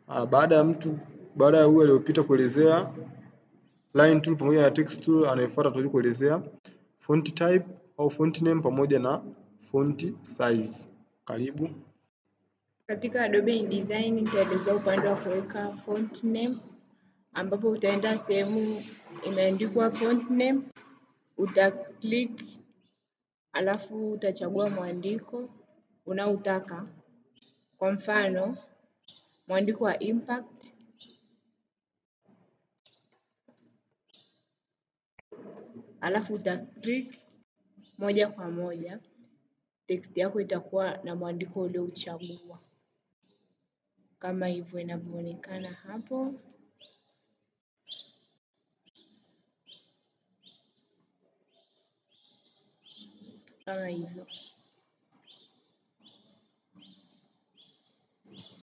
Baada ya huyu aliyopita kuelezea line tool pamoja na text tool, anayefuata tutakuja kuelezea font type au font name pamoja na font size. Karibu. Katika Adobe InDesign nitaelezea upande wa kuweka font name, ambapo utaenda sehemu imeandikwa font name, utaklik, alafu utachagua mwandiko unaotaka. Kwa mfano, mwandiko wa impact, alafu utaklik moja kwa moja, text yako itakuwa na mwandiko uliouchagua kama hivyo inavyoonekana hapo. Kama hivyo.